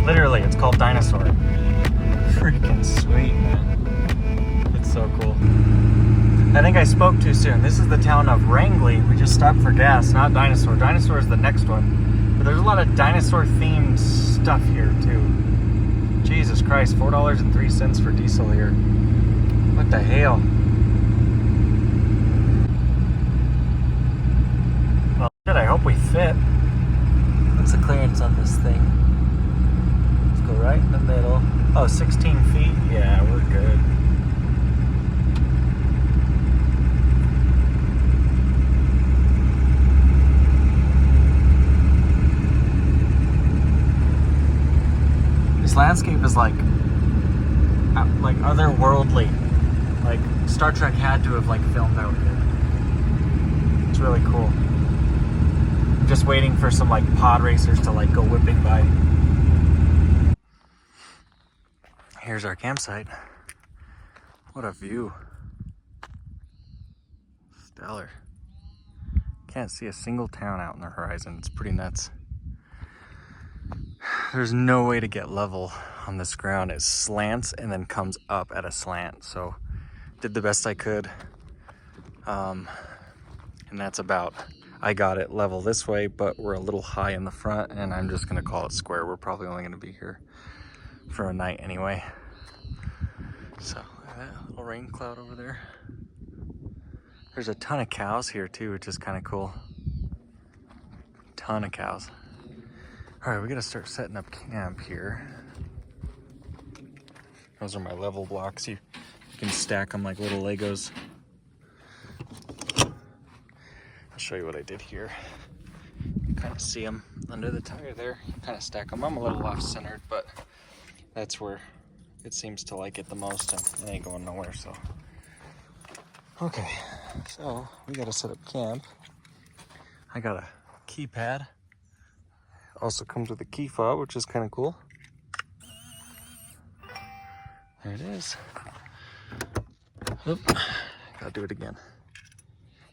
Literally, it's called Dinosaur. Freaking sweet, man. It's so cool. I think I spoke too soon. This is the town of Wrangley. We just stopped for gas, not Dinosaur. Dinosaur is the next one. But there's a lot of dinosaur-themed stuff here, too. Jesus Christ, $4.03 for diesel here. What the hell? Well, shit, I hope we fit. What's the clearance on this thing? Go right in the middle. Oh, 16 feet? Yeah, we're good. This landscape is like otherworldly. Like Star Trek had to have filmed out here. It's really cool. I'm just waiting for some pod racers to go whipping by. Here's our campsite. What a view. Stellar. Can't see a single town out in the horizon. It's pretty nuts. There's no way to get level on this ground. It slants and then comes up at a slant. So did the best I could. And that's about, I got it level this way, but we're a little high in the front and I'm just gonna call it square. We're probably only gonna be here for a night anyway. So look at that little rain cloud over there. There's a ton of cows here too, which is kind of cool. Ton of cows. All right, we gotta start setting up camp here. Those are my level blocks. You can stack them like little Legos. I'll show you what I did here. You kind of see them under the tire there. You kind of stack them. I'm a little off-centered, but that's where it seems to like it the most, and it ain't going nowhere, so. Okay, so we gotta set up camp. I got a keypad. Also comes with a key fob, which is kind of cool. There it is. Oop, gotta do it again.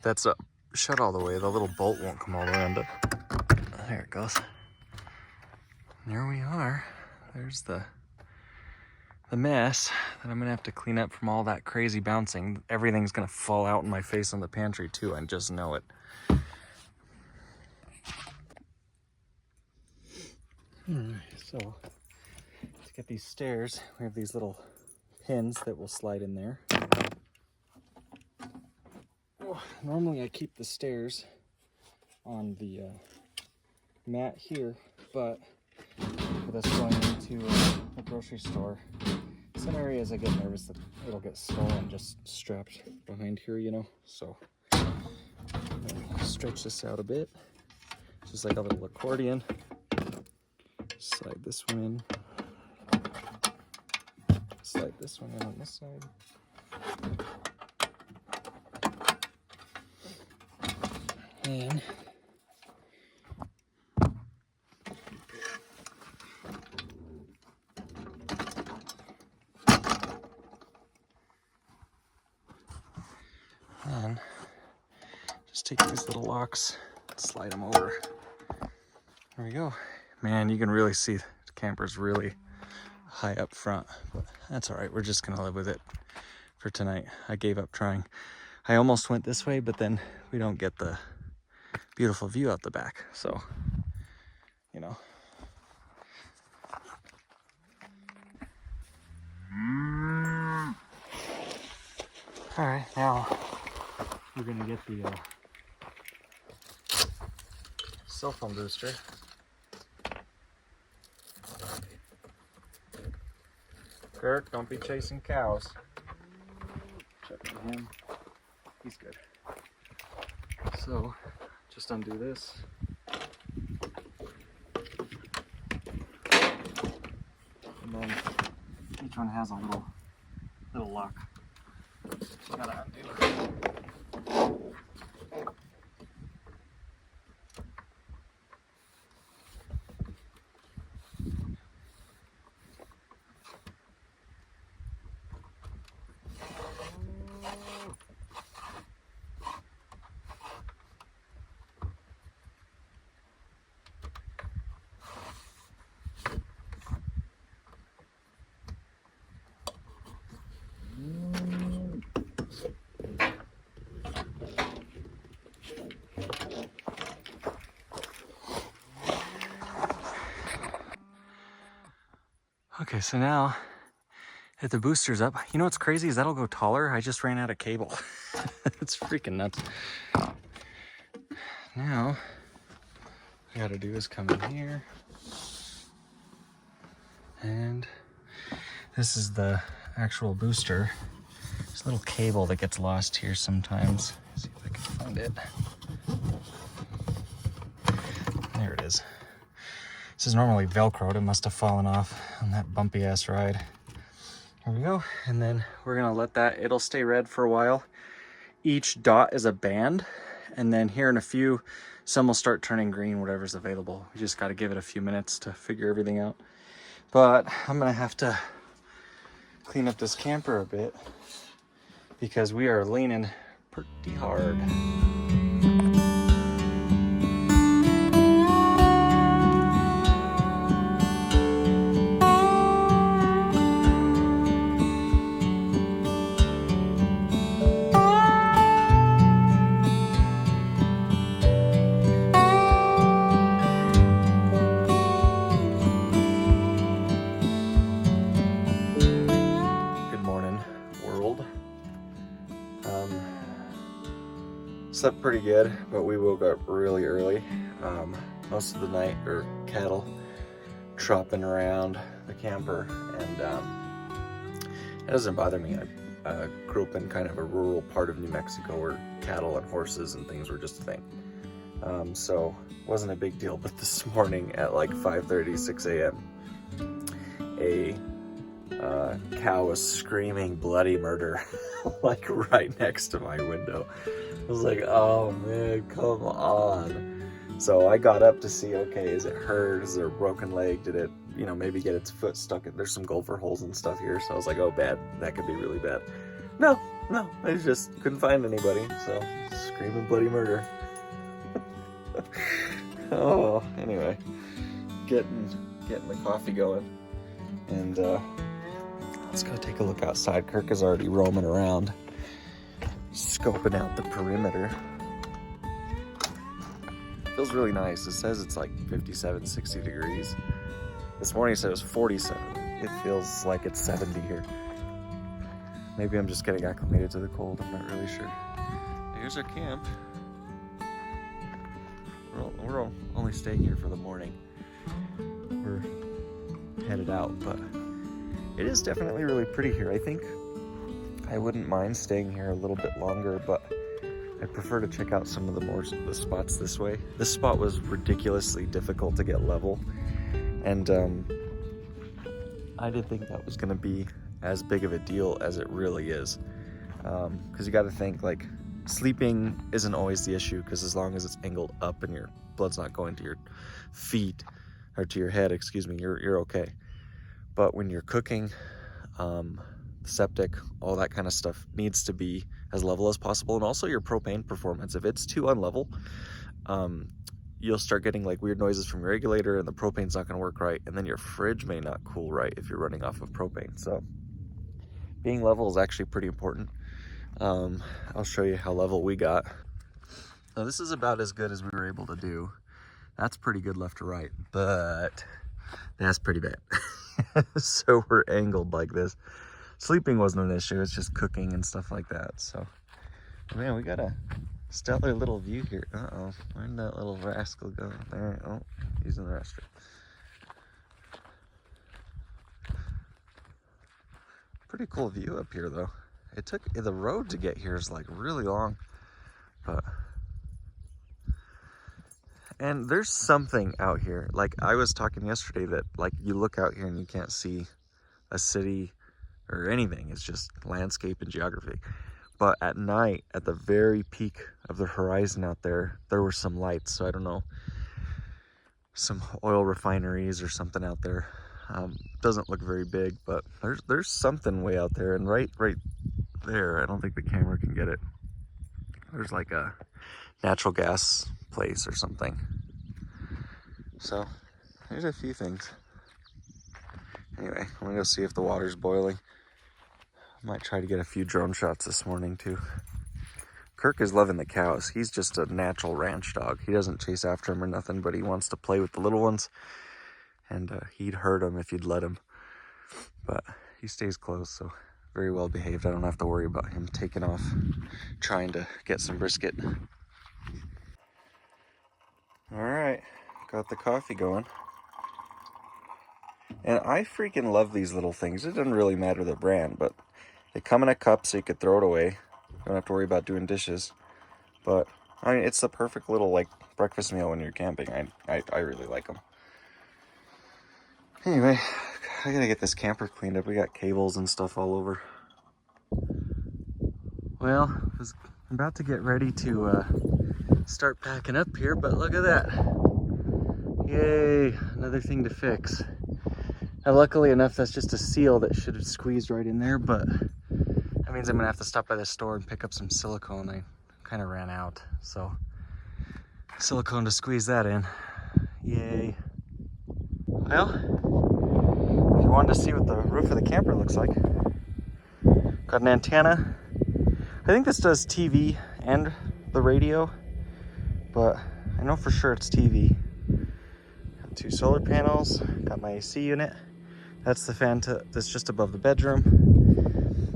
That's shut all the way. The little bolt won't come all the way under. There it goes. And there we are. There's the mess that I'm gonna have to clean up from all that crazy bouncing. Everything's gonna fall out in my face on the pantry too, I just know it. So to get these stairs, we have these little pins that will slide in there. Oh, normally I keep the stairs on the mat here, but with us going into a grocery store, some areas I get nervous that it'll get stolen just strapped behind here, you know? So stretch this out a bit, just like a little accordion. Slide this one in. Slide this one in on this side. And just take these little locks, slide them over. There we go. Man, you can really see the camper's really high up front, but that's all right. We're just gonna live with it for tonight. I gave up trying. I almost went this way, but then we don't get the beautiful view out the back. So, you know. All right, now we're gonna get the cell phone booster. Kirk, don't be chasing cows. Check on him. He's good. So, just undo this. And then each one has a little lock. Just gotta undo. Okay, so now that the booster's up, you know what's crazy is that'll go taller. I just ran out of cable. It's freaking nuts. Now, all I gotta do is come in here. And this is the actual booster. There's a little cable that gets lost here sometimes. Let's see if I can find it. There it is. This is normally Velcroed. It must have fallen off on that bumpy ass ride. There we go. And then we're gonna let that, it'll stay red for a while. Each dot is a band. And then here in a few, some will start turning green, whatever's available. We just gotta give it a few minutes to figure everything out. But I'm gonna have to clean up this camper a bit because we are leaning pretty hard. Slept pretty good, but we woke up really early. Most of the night are cattle tropping around the camper, and it doesn't bother me. I grew up in kind of a rural part of New Mexico where cattle and horses and things were just a thing. So it wasn't a big deal, but this morning at like 5:30, 6 a.m., a cow was screaming bloody murder like right next to my window. I was like, oh man, come on. So I got up to see, okay, is it hurt? Is there a broken leg? Did it, you know, maybe get its foot stuck in, there's some gopher holes and stuff here. So I was like, oh bad, that could be really bad. No, I just couldn't find anybody. So screaming bloody murder. Oh, anyway, getting the coffee going. And let's go take a look outside. Kirk is already roaming around, scoping out the perimeter. Feels really nice. It says it's like 57, 60 degrees. This morning it said it was 47. It feels like it's 70 here. Maybe I'm just getting acclimated to the cold. I'm not really sure. Here's our camp. We're only staying here for the morning. We're headed out, but it is definitely really pretty here. I think I wouldn't mind staying here a little bit longer, but I prefer to check out some of the spots this way. This spot was ridiculously difficult to get level, and I didn't think that was going to be as big of a deal as it really is, because you got to think, like, sleeping isn't always the issue, because as long as it's angled up and your blood's not going to your feet or to your head, excuse me, you're okay. But when you're cooking, septic, all that kind of stuff needs to be as level as possible. And also your propane performance, if it's too unlevel, you'll start getting like weird noises from your regulator, and the propane's not going to work right, and then your fridge may not cool right if you're running off of propane. So being level is actually pretty important. I'll show you how level we got. Now this is about as good as we were able to do. That's pretty good left to right, but that's pretty bad. So we're angled like this. Sleeping wasn't an issue, it's just cooking and stuff like that. So, man, we got a stellar little view here. Uh-oh, where'd that little rascal go? There, oh, he's in the restroom. Pretty cool view up here, though. It took, the road to get here is like really long, but, and there's something out here. Like I was talking yesterday that like you look out here and you can't see a city or anything. It's just landscape and geography. But at night, at the very peak of the horizon out there, there were some lights. So I don't know, some oil refineries or something out there. Doesn't look very big, but there's something way out there. And right there, I don't think the camera can get it. There's like a natural gas place or something. So there's a few things. Anyway, I'm gonna go see if the water's boiling. Might try to get a few drone shots this morning too. Kirk is loving the cows. He's just a natural ranch dog. He doesn't chase after them or nothing, but he wants to play with the little ones. And he'd hurt them if you'd let him. But he stays close, so very well behaved. I don't have to worry about him taking off trying to get some brisket. All right, got the coffee going. And I freaking love these little things. It doesn't really matter the brand, but they come in a cup so you could throw it away. Don't have to worry about doing dishes. But I mean, it's the perfect little like breakfast meal when you're camping. I really like them. Anyway, I gotta get this camper cleaned up. We got cables and stuff all over. Well, I was about to get ready to start packing up here, but look at that. Yay, another thing to fix. And luckily enough, that's just a seal that should have squeezed right in there, but that means I'm gonna have to stop by the store and pick up some silicone. I kind of ran out, so silicone to squeeze that in. Yay. Well, if you wanted to see what the roof of the camper looks like, got an antenna. I think this does TV and the radio, but I know for sure it's TV. Got 2 solar panels, got my AC unit. That's the fan that's just above the bedroom.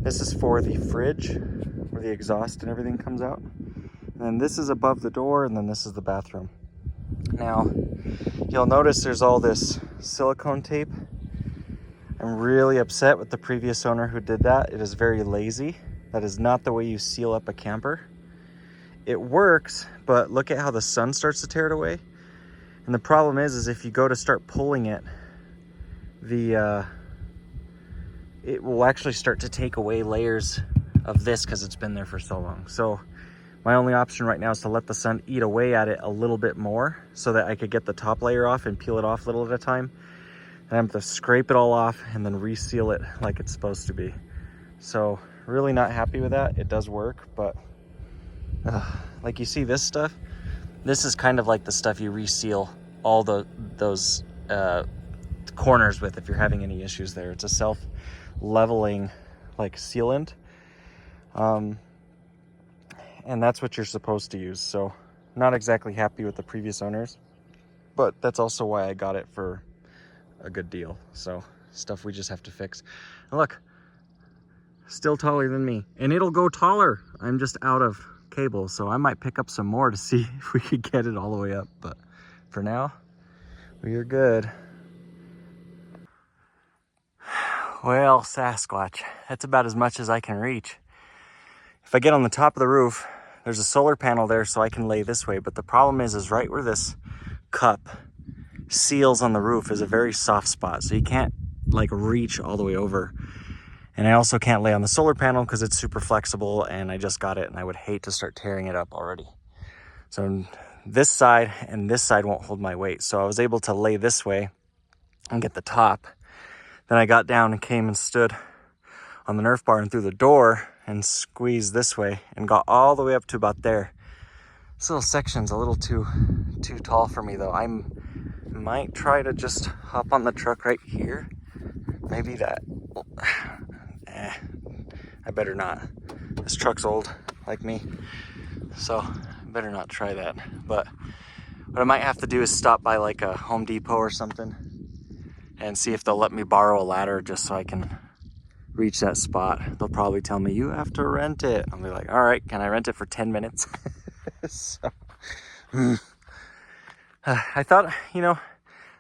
This is for the fridge, where the exhaust and everything comes out. And then this is above the door, and then this is the bathroom. Now, you'll notice there's all this silicone tape. I'm really upset with the previous owner who did that. It is very lazy. That is not the way you seal up a camper. It works, but look at how the sun starts to tear it away. And the problem is if you go to start pulling it, it will actually start to take away layers of this because it's been there for so long. So my only option right now is to let the sun eat away at it a little bit more so that I could get the top layer off and peel it off little at a time. And I'm going to scrape it all off and then reseal it like it's supposed to be. So really not happy with that. It does work, but like you see this stuff, this is kind of like the stuff you reseal all those corners with if you're having any issues there. It's a self-leveling like sealant. And that's what you're supposed to use. So not exactly happy with the previous owners, but that's also why I got it for a good deal. So stuff we just have to fix. And look, still taller than me, and it'll go taller. I'm just out of cable, so I might pick up some more to see if we could get it all the way up, but for now we are good. Well, Sasquatch, that's about as much as I can reach. If I get on the top of the roof, there's a solar panel there so I can lay this way, but the problem is right where this cup seals on the roof is a very soft spot, so you can't like reach all the way over. And I also can't lay on the solar panel because it's super flexible and I just got it and I would hate to start tearing it up already. So this side and this side won't hold my weight. So I was able to lay this way and get the top. Then I got down and came and stood on the Nerf bar and through the door and squeezed this way and got all the way up to about there. This little section's a little too tall for me though. I might try to just hop on the truck right here. Maybe that, I better not. This truck's old like me, so I better not try that. But what I might have to do is stop by like a Home Depot or something and see if they'll let me borrow a ladder just so I can reach that spot, they'll probably tell me, you have to rent it. I'll be like, all right, can I rent it for 10 minutes? So, I thought, you know,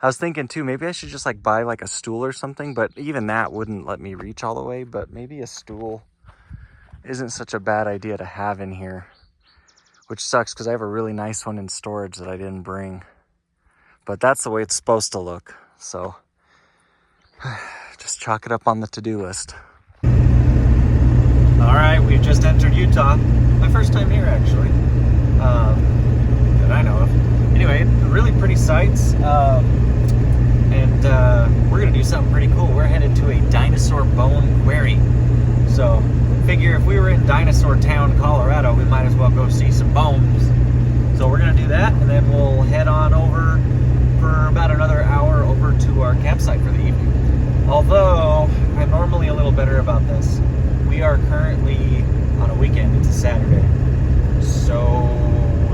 I was thinking too, maybe I should just like buy like a stool or something, but even that wouldn't let me reach all the way. But maybe a stool isn't such a bad idea to have in here, which sucks because I have a really nice one in storage that I didn't bring. But that's the way it's supposed to look. So just chalk it up on the to-do list. All right, we've just entered Utah. My first time here, actually, that I know of. Anyway, really pretty sights. And we're gonna do something pretty cool. We're headed to a dinosaur bone quarry. So figure if we were in Dinosaur Town, Colorado, we might as well go see some bones. So we're gonna do that, and then we'll head on over for about another hour over to our campsite for the evening. Although I'm normally a little better about this. We are currently on a weekend. It's a Saturday. So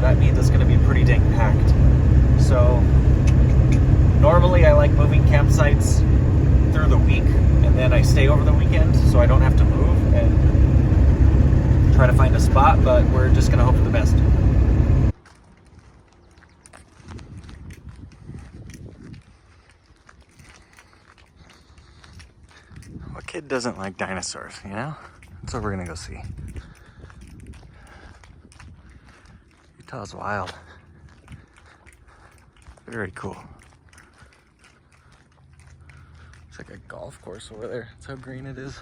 that means it's gonna be pretty dang packed. So normally I like moving campsites through the week, and then I stay over the weekend so I don't have to move and try to find a spot, but we're just gonna hope for the best. What kid doesn't like dinosaurs, you know? That's what we're gonna go see. Utah's wild. Very cool. It's like a golf course over there. That's how green it is.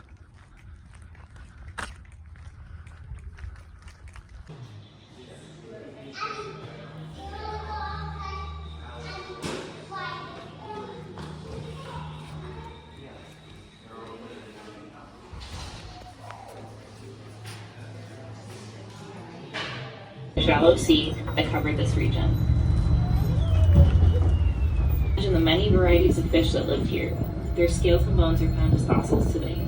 Shallow sea that covered this region. Imagine the many varieties of fish that lived here. Their scales and bones are found as fossils today.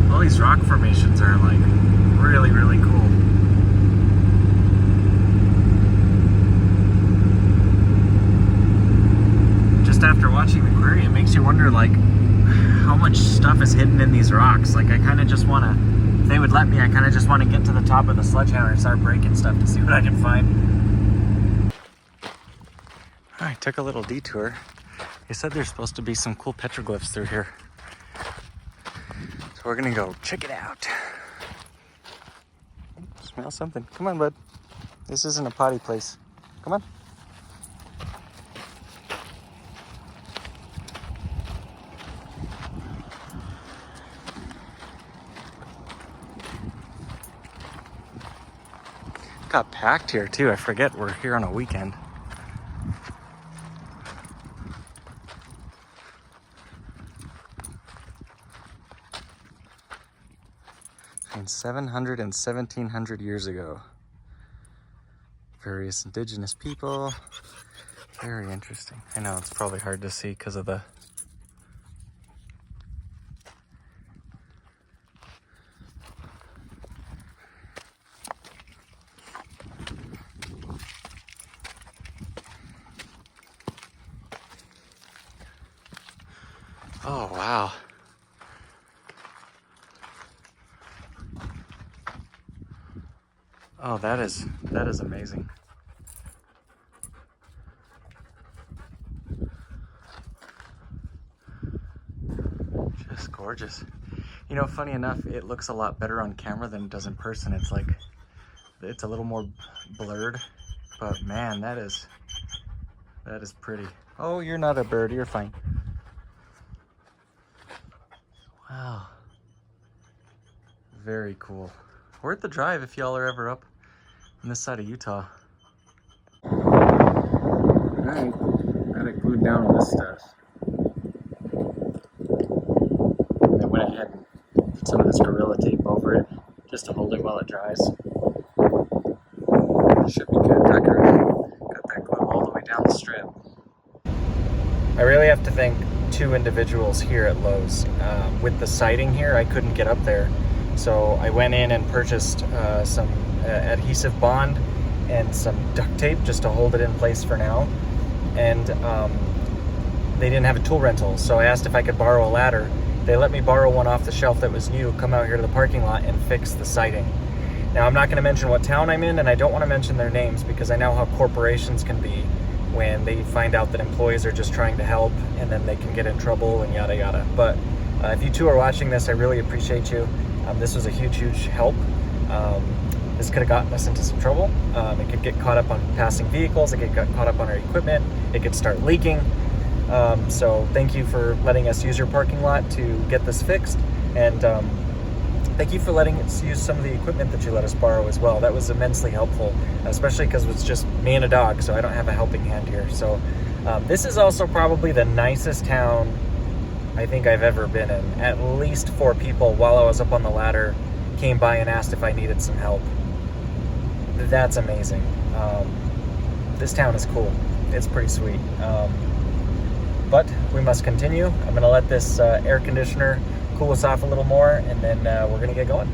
All these rock formations are like really, really cool. aquarium. It makes you wonder, like, how much stuff is hidden in these rocks. Like, I kind of just want to, if they would let me, I kind of just want to get to the top of the sledgehammer and start breaking stuff to see what I can find. All right, took a little detour. They said there's supposed to be some cool petroglyphs through here. So we're gonna go check it out. Smell something. Come on, bud. This isn't a potty place. Come on. Got packed here too. I forget we're here on a weekend. Between 700 and 1700 years ago. Various indigenous people. Very interesting. I know it's probably hard to see because of the oh, wow. Oh, that is amazing. Just gorgeous. You know, funny enough, it looks a lot better on camera than it does in person. It's like, it's a little more blurred, but man, that is pretty. Oh, you're not a bird, you're fine. Wow. Very cool. Worth the drive if y'all are ever up on this side of Utah. Alright, got it glued down with this stuff. And I went ahead and put some of this Gorilla Tape over it just to hold it while it dries. Should be good. Tucker got that glue all the way down the strip. I really have to thank two individuals here at Lowe's. With the siding here, I couldn't get up there. So I went in and purchased some adhesive bond and some duct tape just to hold it in place for now. And they didn't have a tool rental, so I asked if I could borrow a ladder. They let me borrow one off the shelf that was new, come out here to the parking lot and fix the siding. Now, I'm not going to mention what town I'm in, and I don't want to mention their names because I know how corporations can be when they find out that employees are just trying to help, and then they can get in trouble and yada yada. But if you two are watching this, I really appreciate you. This was a huge help. This could have gotten us into some trouble. It could get caught up on passing vehicles. It could get caught up on our equipment. It could start leaking. So thank you for letting us use your parking lot to get this fixed. And thank you for letting us use some of the equipment that you let us borrow as well. That was immensely helpful, especially because it's just me and a dog, so I don't have a helping hand here. So this is also probably the nicest town I think I've ever been in. At least 4 people while I was up on the ladder came by and asked if I needed some help. That's amazing. This town is cool. It's pretty sweet. But we must continue. I'm gonna let this air conditioner cool us off a little more, and then we're gonna get going.